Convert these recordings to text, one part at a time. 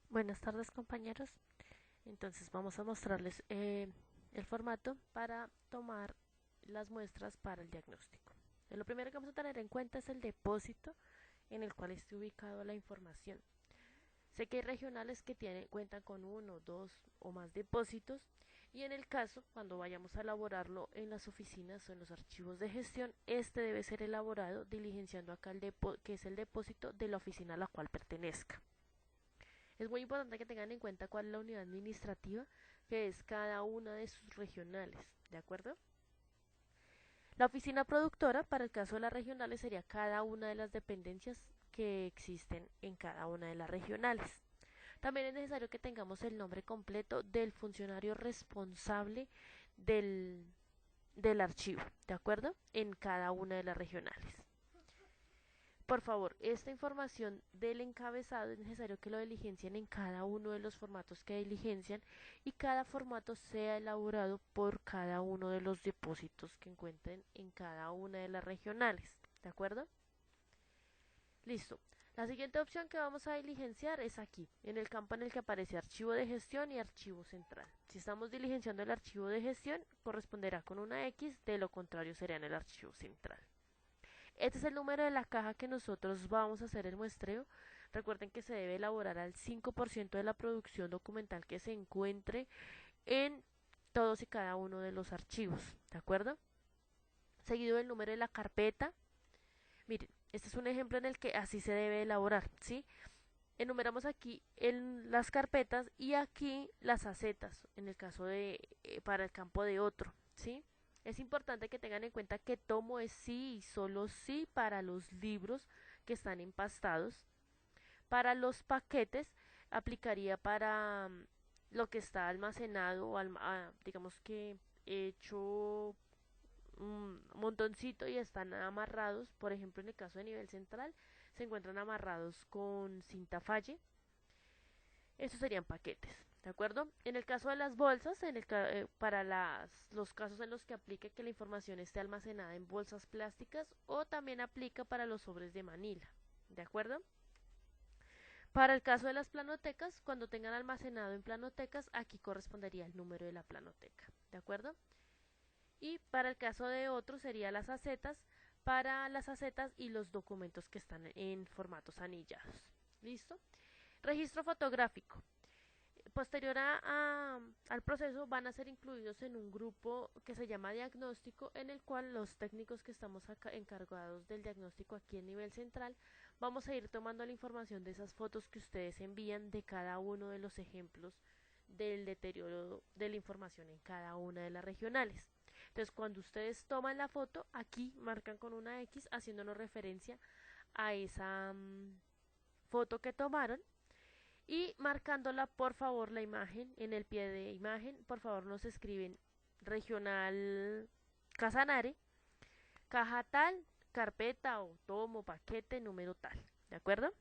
Buenas tardes, compañeros. Entonces vamos a mostrarles el formato para tomar las muestras para el diagnóstico. Lo primero que vamos a tener en cuenta es el depósito en el cual esté ubicado la información. Sé que hay regionales que cuentan con uno, dos o más depósitos, y en el caso, cuando vayamos a elaborarlo en las oficinas o en los archivos de gestión, este debe ser elaborado diligenciando acá que es el depósito de la oficina a la cual pertenezca. Es muy importante que tengan en cuenta cuál es la unidad administrativa que es cada una de sus regionales, ¿de acuerdo? La oficina productora, para el caso de las regionales, sería cada una de las dependencias que existen en cada una de las regionales. También es necesario que tengamos el nombre completo del funcionario responsable del, del archivo, ¿de acuerdo? En cada una de las regionales. Por favor, esta información del encabezado es necesario que lo diligencien en cada uno de los formatos que diligencian y cada formato sea elaborado por cada uno de los depósitos que encuentren en cada una de las regionales. ¿De acuerdo? Listo. La siguiente opción que vamos a diligenciar es aquí, en el campo en el que aparece archivo de gestión y archivo central. Si estamos diligenciando el archivo de gestión, corresponderá con una X, de lo contrario sería en el archivo central. Este es el número de la caja que nosotros vamos a hacer el muestreo. Recuerden que se debe elaborar al 5% de la producción documental que se encuentre en todos y cada uno de los archivos, ¿de acuerdo? Seguido del número de la carpeta. Miren, este es un ejemplo en el que así se debe elaborar, ¿sí? Enumeramos aquí las carpetas y aquí las acetas, en el caso de, para el campo de otro, ¿sí? Es importante que tengan en cuenta que tomo es sí y solo sí para los libros que están empastados. Para los paquetes aplicaría para lo que está almacenado, o digamos que hecho un montoncito y están amarrados. Por ejemplo, en el caso de nivel central, se encuentran amarrados con cinta falle. Estos serían paquetes, ¿de acuerdo? En el caso de las bolsas, para los casos en los que aplique que la información esté almacenada en bolsas plásticas o también aplica para los sobres de Manila, ¿de acuerdo? Para el caso de las planotecas, cuando tengan almacenado en planotecas, aquí correspondería el número de la planoteca, ¿de acuerdo? Y para el caso de otro sería las acetas, para las acetas y los documentos que están en formatos anillados. ¿Listo? Registro fotográfico. Posterior al proceso van a ser incluidos en un grupo que se llama diagnóstico, en el cual los técnicos que estamos acá encargados del diagnóstico aquí en nivel central vamos a ir tomando la información de esas fotos que ustedes envían de cada uno de los ejemplos del deterioro de la información en cada una de las regionales. Entonces, cuando ustedes toman la foto, aquí marcan con una X haciéndonos referencia a esa foto que tomaron y marcándola, por favor, la imagen, en el pie de imagen, por favor nos escriben regional Casanare, caja tal, carpeta o tomo, paquete, número tal, ¿de acuerdo?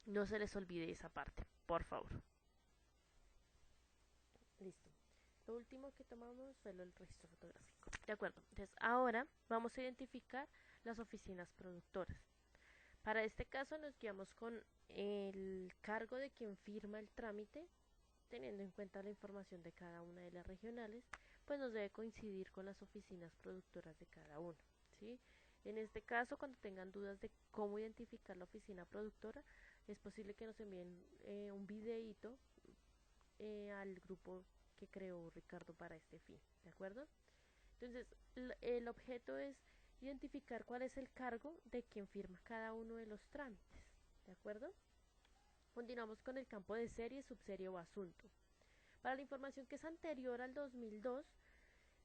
No se les olvide esa parte, por favor. Listo. Lo último que tomamos fue el registro fotográfico. De acuerdo. Entonces, ahora vamos a identificar las oficinas productoras. Para este caso nos guiamos con el cargo de quien firma el trámite, teniendo en cuenta la información de cada una de las regionales, pues nos debe coincidir con las oficinas productoras de cada uno, ¿sí? En este caso, cuando tengan dudas de cómo identificar la oficina productora, es posible que nos envíen un videíto al grupo que creó Ricardo para este fin, ¿de acuerdo? Entonces, el objeto es identificar cuál es el cargo de quien firma cada uno de los trámites, ¿de acuerdo? Continuamos con el campo de serie, subserie o asunto. Para la información que es anterior al 2002,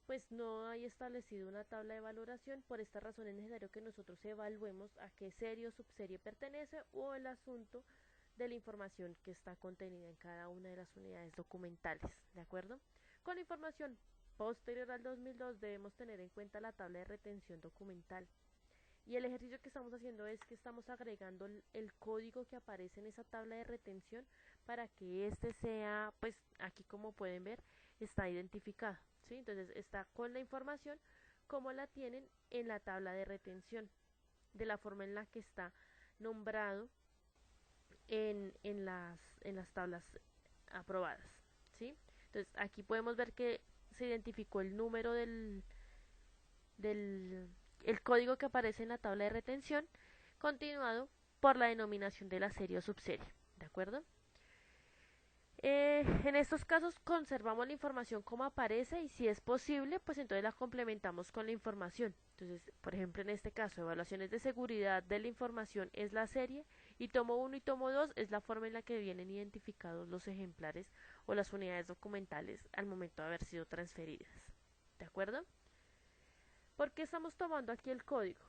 pues no hay establecido una tabla de valoración. Por esta razón es necesario que nosotros evaluemos a qué serie o subserie pertenece o el asunto de la información que está contenida en cada una de las unidades documentales, ¿de acuerdo? Con la información posterior al 2002 debemos tener en cuenta la tabla de retención documental. Y el ejercicio que estamos haciendo es que estamos agregando el código que aparece en esa tabla de retención para que este sea, pues aquí como pueden ver, está identificado, ¿sí? Entonces está con la información como la tienen en la tabla de retención, de la forma en la que está nombrado en las tablas aprobadas, ¿sí? Entonces aquí podemos ver que se identificó el número del el código que aparece en la tabla de retención, continuado por la denominación de la serie o subserie, ¿de acuerdo? En estos casos conservamos la información como aparece y si es posible, pues entonces la complementamos con la información. Entonces, por ejemplo, en este caso, evaluaciones de seguridad de la información es la serie y tomo 1 y tomo 2 es la forma en la que vienen identificados los ejemplares o las unidades documentales al momento de haber sido transferidas. ¿De acuerdo? ¿Por qué estamos tomando aquí el código?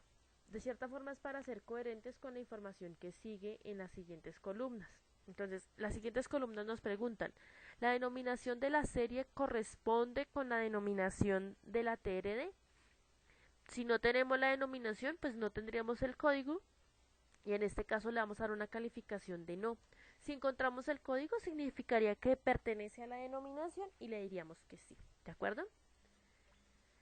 De cierta forma es para ser coherentes con la información que sigue en las siguientes columnas. Entonces, las siguientes columnas nos preguntan, ¿la denominación de la serie corresponde con la denominación de la TRD? Si no tenemos la denominación, pues no tendríamos el código y en este caso le vamos a dar una calificación de no. Si encontramos el código, significaría que pertenece a la denominación y le diríamos que sí. ¿De acuerdo?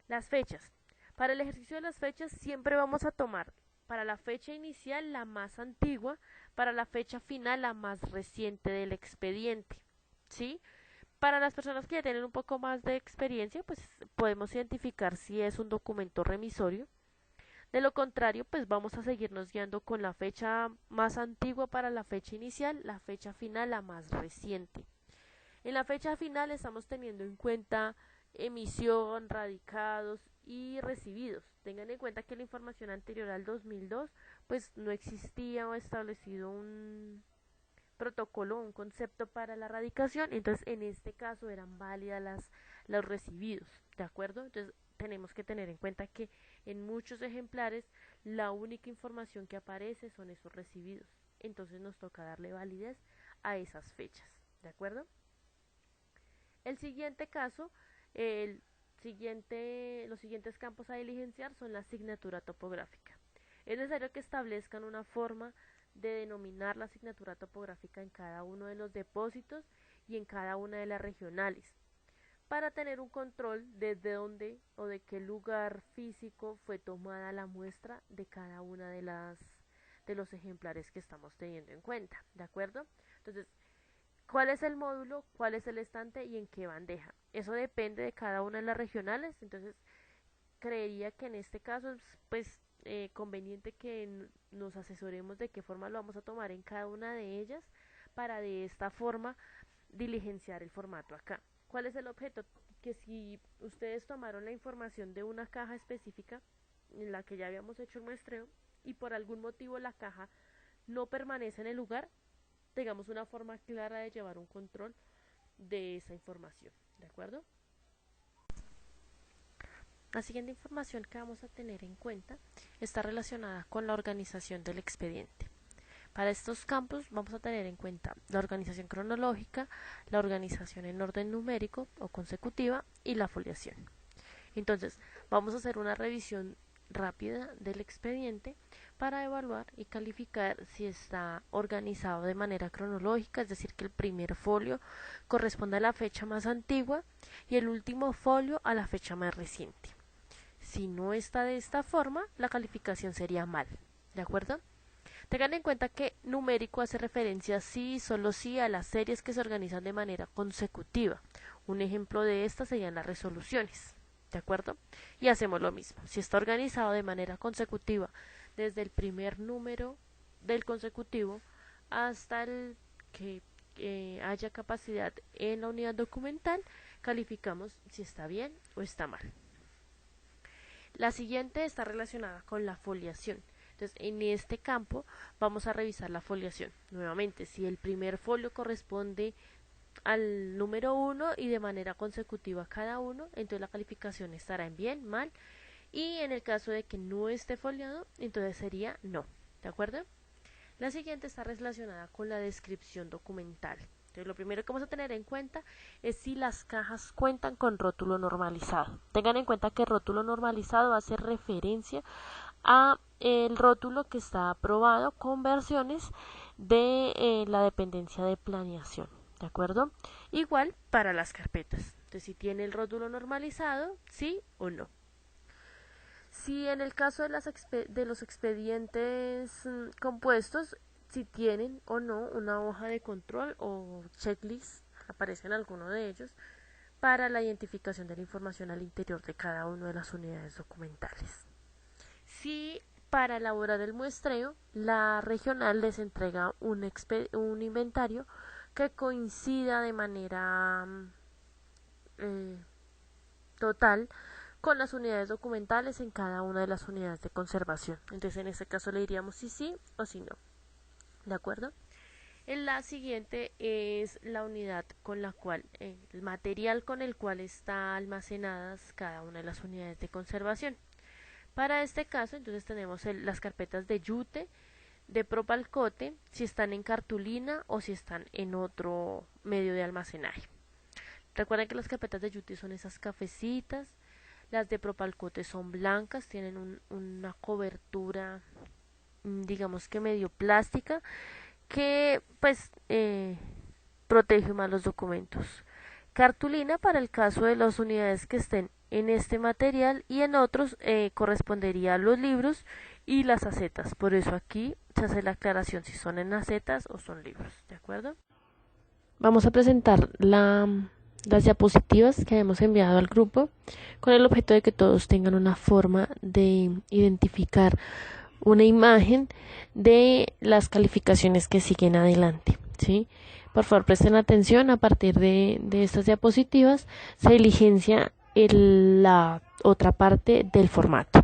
Las fechas. Para el ejercicio de las fechas siempre vamos a tomar para la fecha inicial la más antigua, para la fecha final la más reciente del expediente, ¿sí? Para las personas que ya tienen un poco más de experiencia, pues podemos identificar si es un documento remisorio. De lo contrario, pues vamos a seguirnos guiando con la fecha más antigua para la fecha inicial, la fecha final la más reciente. En la fecha final estamos teniendo en cuenta emisión, radicados y recibidos. Tengan en cuenta que la información anterior al 2002 pues no existía o establecido un protocolo, un concepto para la radicación, entonces en este caso eran válidas los recibidos, ¿de acuerdo? Entonces tenemos que tener en cuenta que en muchos ejemplares la única información que aparece son esos recibidos, entonces nos toca darle validez a esas fechas, ¿de acuerdo? El siguiente caso, los siguientes campos a diligenciar son la asignatura topográfica. Es necesario que establezcan una forma de denominar la asignatura topográfica en cada uno de los depósitos y en cada una de las regionales, para tener un control desde dónde o de qué lugar físico fue tomada la muestra de cada una de los ejemplares que estamos teniendo en cuenta, ¿de acuerdo? Entonces, ¿cuál es el módulo? ¿Cuál es el estante? ¿Y en qué bandeja? Eso depende de cada una de las regionales. Entonces, creería que en este caso es pues conveniente que nos asesoremos de qué forma lo vamos a tomar en cada una de ellas para de esta forma diligenciar el formato acá. ¿Cuál es el objeto? Que si ustedes tomaron la información de una caja específica en la que ya habíamos hecho el muestreo y por algún motivo la caja no permanece en el lugar, tengamos una forma clara de llevar un control de esa información, ¿de acuerdo? La siguiente información que vamos a tener en cuenta está relacionada con la organización del expediente. Para estos campos vamos a tener en cuenta la organización cronológica, la organización en orden numérico o consecutiva y la foliación. Entonces, vamos a hacer una revisión rápida del expediente para evaluar y calificar si está organizado de manera cronológica, es decir, que el primer folio corresponde a la fecha más antigua y el último folio a la fecha más reciente. Si no está de esta forma, la calificación sería mal, ¿de acuerdo? Tengan en cuenta que numérico hace referencia sí y solo sí a las series que se organizan de manera consecutiva. Un ejemplo de estas serían las resoluciones, ¿de acuerdo? Y hacemos lo mismo. Si está organizado de manera consecutiva desde el primer número del consecutivo hasta el que haya capacidad en la unidad documental, calificamos si está bien o está mal. La siguiente está relacionada con la foliación. Entonces, en este campo vamos a revisar la foliación. Nuevamente, si el primer folio corresponde al número 1 y de manera consecutiva cada uno, entonces la calificación estará en bien, mal, y en el caso de que no esté foliado, entonces sería no, ¿de acuerdo? La siguiente está relacionada con la descripción documental. Entonces, lo primero que vamos a tener en cuenta es si las cajas cuentan con rótulo normalizado. Tengan en cuenta que rótulo normalizado hace referencia a el rótulo que está aprobado con versiones de la dependencia de planeación, ¿de acuerdo? Igual para las carpetas. Entonces, si tiene el rótulo normalizado, sí o no. Si en el caso de los expedientes compuestos, si tienen o no una hoja de control o checklist, aparece en alguno de ellos, para la identificación de la información al interior de cada una de las unidades documentales. Si para elaborar el muestreo, la regional les entrega un inventario que coincida de manera eh, total con las unidades documentales en cada una de las unidades de conservación. Entonces en este caso le diríamos si sí o si no. ¿De acuerdo? En la siguiente es la unidad con la cual, el material con el cual está almacenadas cada una de las unidades de conservación. Para este caso, entonces tenemos las carpetas de yute, de propalcote, si están en cartulina o si están en otro medio de almacenaje. Recuerden que las carpetas de yute son esas cafecitas, las de propalcote son blancas, tienen una cobertura, digamos que medio plástica, que pues protege más los documentos. Cartulina para el caso de las unidades que estén en este material y en otros correspondería a los libros y las acetas. Por eso aquí se hace la aclaración si son en acetas o son libros. ¿De acuerdo? Vamos a presentar las diapositivas que hemos enviado al grupo con el objeto de que todos tengan una forma de identificar una imagen de las calificaciones que siguen adelante, ¿sí? Por favor, presten atención. A partir de estas diapositivas se diligencia la otra parte del formato.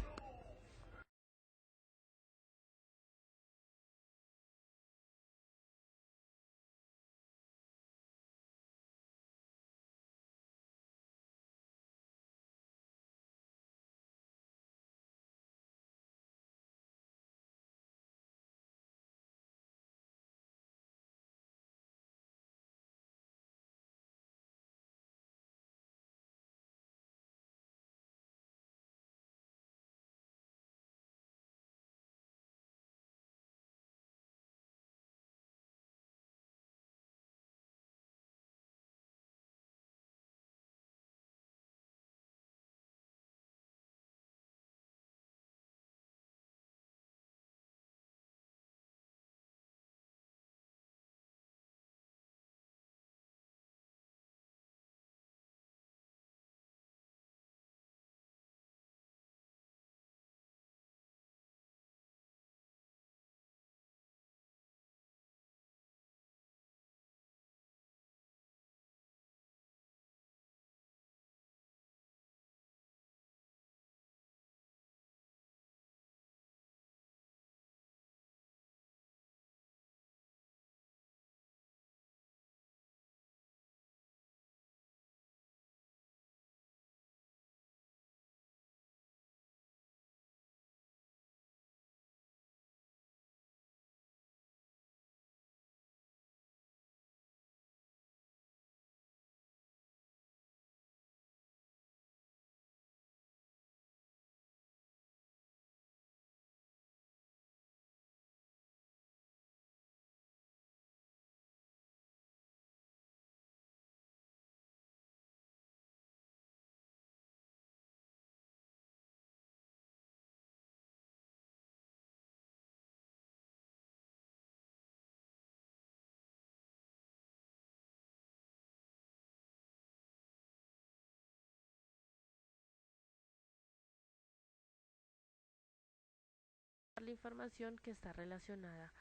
La información que está relacionada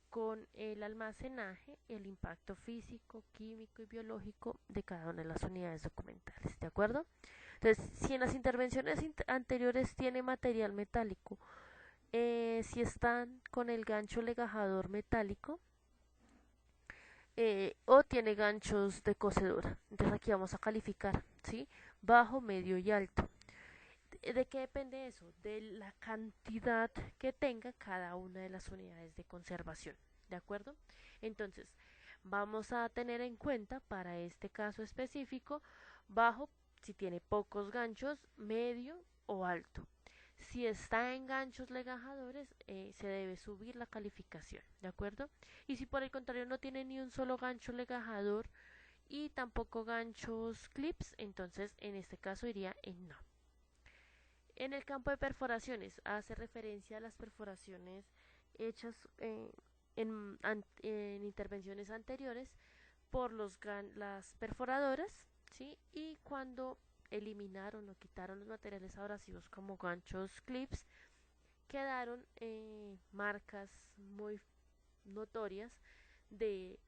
con el almacenaje, el impacto físico, químico y biológico de cada una de las unidades documentales, ¿de acuerdo? Entonces, si en las intervenciones anteriores tiene material metálico, si están con el gancho legajador metálico o tiene ganchos de cocedura, entonces aquí vamos a calificar, ¿sí? Bajo, medio y alto. ¿De qué depende eso? De la cantidad que tenga cada una de las unidades de conservación, ¿de acuerdo? Entonces, vamos a tener en cuenta para este caso específico, bajo si tiene pocos ganchos, medio o alto. Si está en ganchos legajadores, se debe subir la calificación, ¿de acuerdo? Y si por el contrario no tiene ni un solo gancho legajador y tampoco ganchos clips, entonces en este caso iría en no. En el campo de perforaciones hace referencia a las perforaciones hechas en intervenciones anteriores por las perforadoras, ¿sí? Y cuando eliminaron o quitaron los materiales abrasivos como ganchos, clips, quedaron marcas muy notorias de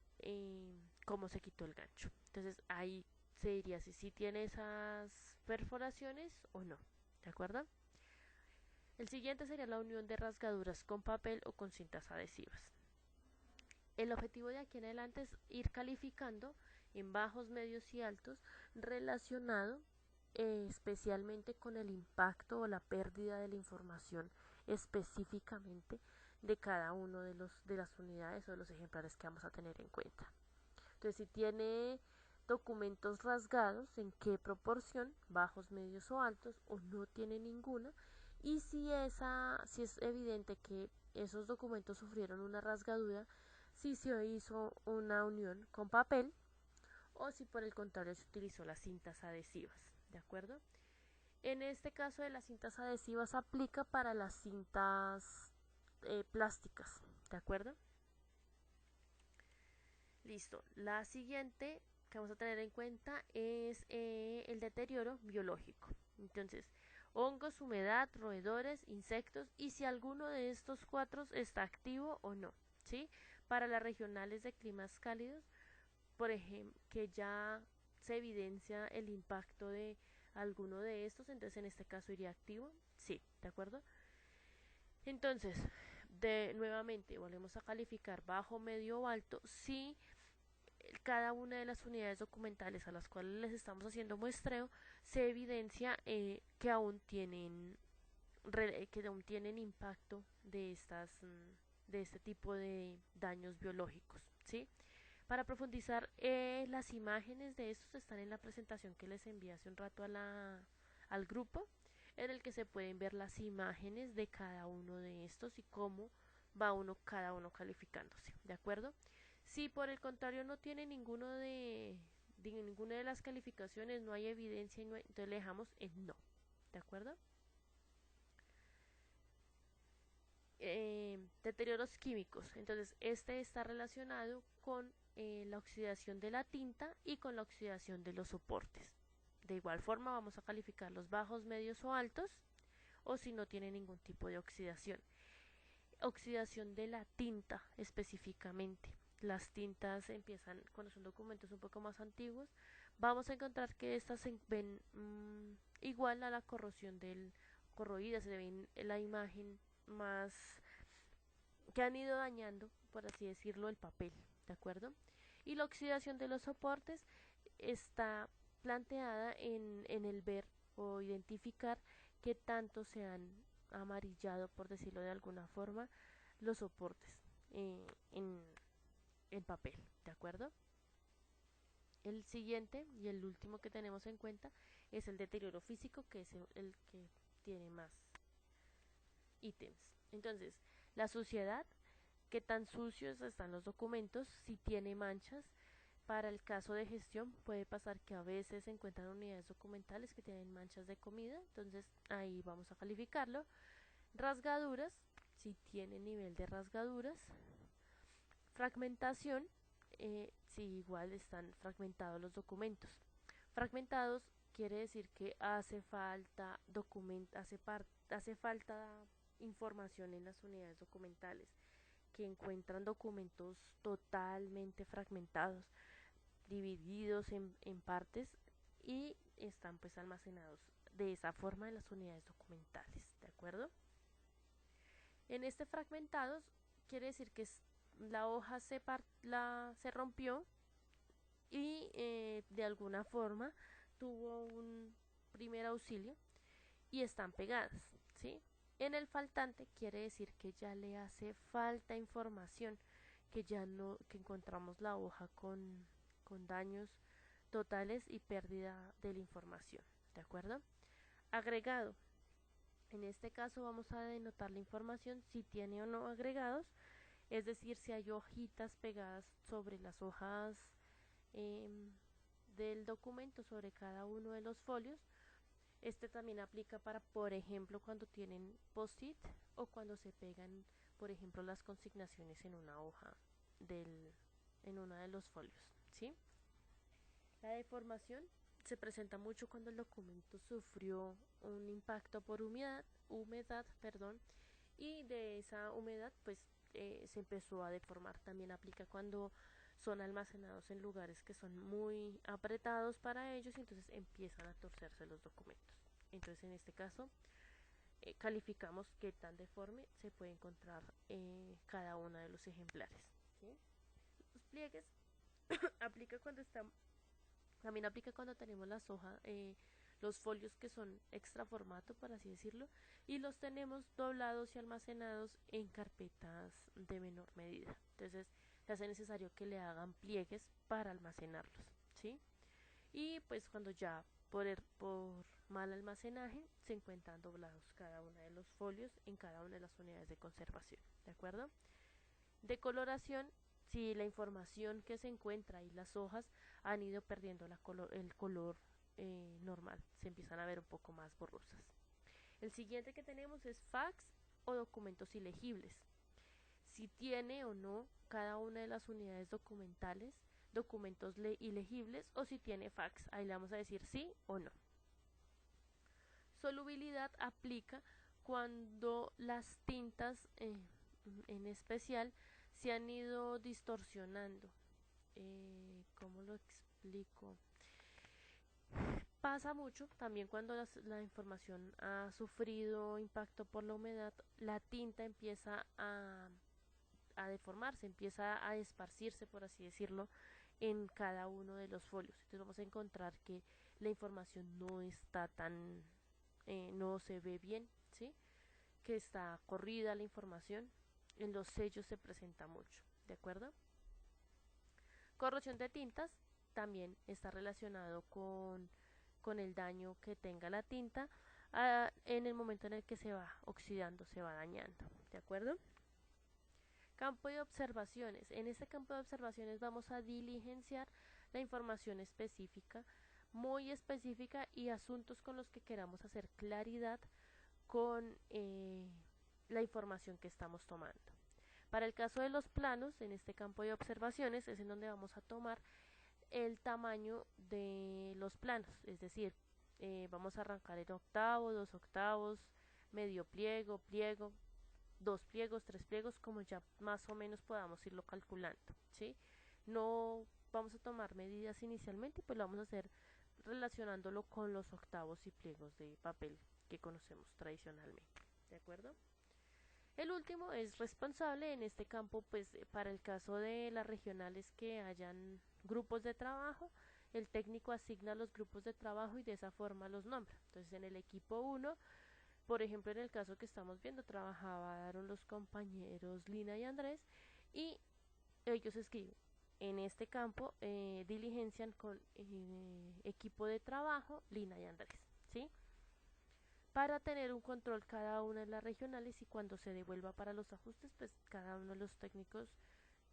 cómo se quitó el gancho. Entonces ahí se diría si sí tiene esas perforaciones o no, ¿de acuerdo? El siguiente sería la unión de rasgaduras con papel o con cintas adhesivas. El objetivo de aquí en adelante es ir calificando en bajos, medios y altos relacionado especialmente con el impacto o la pérdida de la información específicamente de cada uno de las unidades o de los ejemplares que vamos a tener en cuenta. Entonces, si tiene documentos rasgados, en qué proporción, bajos, medios o altos, o no tiene ninguna, y si es evidente que esos documentos sufrieron una rasgadura, si se hizo una unión con papel o si por el contrario se utilizó las cintas adhesivas, ¿de acuerdo? En este caso de las cintas adhesivas aplica para las cintas plásticas, ¿de acuerdo? Listo. La siguiente que vamos a tener en cuenta es el deterioro biológico. Entonces, hongos, humedad, roedores, insectos y si alguno de estos cuatro está activo o no, ¿sí? Para las regionales de climas cálidos, por ejemplo, que ya se evidencia el impacto de alguno de estos, entonces en este caso iría activo, sí, ¿de acuerdo? Entonces, nuevamente volvemos a calificar bajo, medio o alto si cada una de las unidades documentales a las cuales les estamos haciendo muestreo se evidencia que aún tienen impacto de de este tipo de daños biológicos, ¿sí? Para profundizar, las imágenes de estos están en la presentación que les envié hace un rato al grupo, en el que se pueden ver las imágenes de cada uno de estos y cómo va cada uno calificándose, ¿de acuerdo? Si por el contrario no tiene de ninguna de las calificaciones, no hay evidencia, entonces le dejamos en no, ¿de acuerdo? Deterioros químicos. Entonces, este está relacionado con la oxidación de la tinta y con la oxidación de los soportes. De igual forma, vamos a calificar los bajos, medios o altos, o si no tiene ningún tipo de oxidación. Oxidación de la tinta específicamente. Las tintas empiezan, cuando son documentos un poco más antiguos, vamos a encontrar que estas se ven igual a la corrosión del corroída, se ve en la imagen más que han ido dañando, por así decirlo, el papel, ¿de acuerdo? Y la oxidación de los soportes está planteada en el ver o identificar qué tanto se han amarillado, por decirlo de alguna forma, los soportes en el papel, ¿de acuerdo? El siguiente y el último que tenemos en cuenta es el deterioro físico, que es el que tiene más ítems. Entonces, la suciedad, qué tan sucios están los documentos, si tiene manchas. Para el caso de gestión puede pasar que a veces se encuentran unidades documentales que tienen manchas de comida, entonces ahí vamos a calificarlo. Rasgaduras, si tiene nivel de rasgaduras. Fragmentación, si igual están fragmentados los documentos. Fragmentados quiere decir que hace falta información en las unidades documentales, que encuentran documentos totalmente fragmentados, divididos en partes y están pues almacenados de esa forma en las unidades documentales, ¿de acuerdo? En este fragmentados quiere decir que la hoja se rompió y de alguna forma tuvo un primer auxilio y están pegadas, ¿sí? En el faltante quiere decir que ya le hace falta información, que ya no, que encontramos la hoja con daños totales y pérdida de la información, ¿de acuerdo? Agregado. En este caso vamos a denotar la información si tiene o no agregados, es decir, si hay hojitas pegadas sobre las hojas eh, del documento, sobre cada uno de los folios. Este también aplica para, por ejemplo, cuando tienen post-it o cuando se pegan, por ejemplo, las consignaciones en una hoja en uno de los folios, ¿sí? La deformación se presenta mucho cuando el documento sufrió un impacto por humedad, perdón, y de esa humedad pues se empezó a deformar. También aplica cuando son almacenados en lugares que son muy apretados para ellos y entonces empiezan a torcerse los documentos. Entonces en este caso calificamos qué tan deforme se puede encontrar cada uno de los ejemplares, ¿sí? Los pliegues aplica cuando está, también aplica cuando tenemos las hojas, los folios que son extra formato, por así decirlo, y los tenemos doblados y almacenados en carpetas de menor medida. Entonces, se hace necesario que le hagan pliegues para almacenarlos, ¿sí? Y pues cuando ya por mal almacenaje se encuentran doblados cada uno de los folios en cada una de las unidades de conservación, ¿de acuerdo? Decoloración, si la información que se encuentra y las hojas han ido perdiendo el color normal, se empiezan a ver un poco más borrosas. El siguiente que tenemos es fax o documentos ilegibles. Si tiene o no cada una de las unidades documentales documentos ilegibles o si tiene fax, ahí le vamos a decir sí o no. Solubilidad aplica cuando las tintas en especial se han ido distorsionando. ¿Cómo lo explico? Pasa mucho también cuando la información ha sufrido impacto por la humedad, la tinta empieza a deformarse, empieza a esparcirse, por así decirlo, en cada uno de los folios. Entonces vamos a encontrar que la información no está tan, no se ve bien, ¿sí? Que está corrida la información. En los sellos se presenta mucho, ¿de acuerdo? Corrosión de tintas también está relacionado con el daño que tenga la tinta en el momento en el que se va oxidando, se va dañando, ¿de acuerdo? Campo de observaciones. En este campo de observaciones vamos a diligenciar la información específica, muy específica y asuntos con los que queramos hacer claridad con la información que estamos tomando. Para el caso de los planos, en este campo de observaciones es en donde vamos a tomar el tamaño de los planos, es decir, vamos a arrancar en octavo, 2 octavos, medio pliego, pliego, 2 pliegos, 3 pliegos, como ya más o menos podamos irlo calculando, ¿sí? No vamos a tomar medidas inicialmente, pues lo vamos a hacer relacionándolo con los octavos y pliegos de papel que conocemos tradicionalmente, ¿de acuerdo? El último es responsable en este campo, pues para el caso de las regionales que hayan grupos de trabajo, el técnico asigna los grupos de trabajo y de esa forma los nombra. Entonces en el equipo 1, por ejemplo en el caso que estamos viendo, trabajaron los compañeros Lina y Andrés y ellos escriben. En este campo diligencian con equipo de trabajo Lina y Andrés, ¿sí? Para tener un control cada una de las regionales y cuando se devuelva para los ajustes, pues cada uno de los técnicos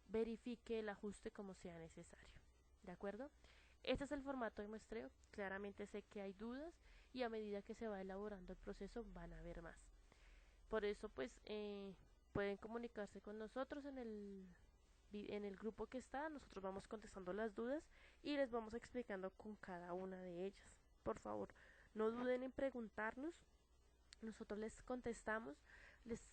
verifique el ajuste como sea necesario. ¿De acuerdo? Este es el formato de muestreo. Claramente sé que hay dudas y a medida que se va elaborando el proceso van a haber más. Por eso, pues, pueden comunicarse con nosotros en el grupo que está. Nosotros vamos contestando las dudas y les vamos explicando con cada una de ellas. Por favor, no duden en preguntarnos. Nosotros les contestamos.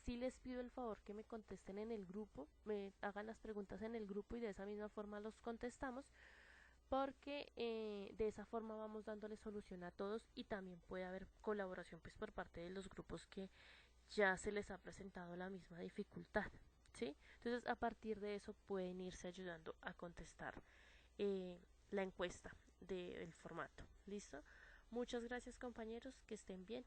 Sí les pido el favor que me contesten en el grupo, me hagan las preguntas en el grupo y de esa misma forma los contestamos, porque de esa forma vamos dándole solución a todos y también puede haber colaboración pues por parte de los grupos que ya se les ha presentado la misma dificultad, ¿sí? Entonces a partir de eso pueden irse ayudando a contestar la encuesta del formato. ¿Listo? Muchas gracias compañeros, que estén bien.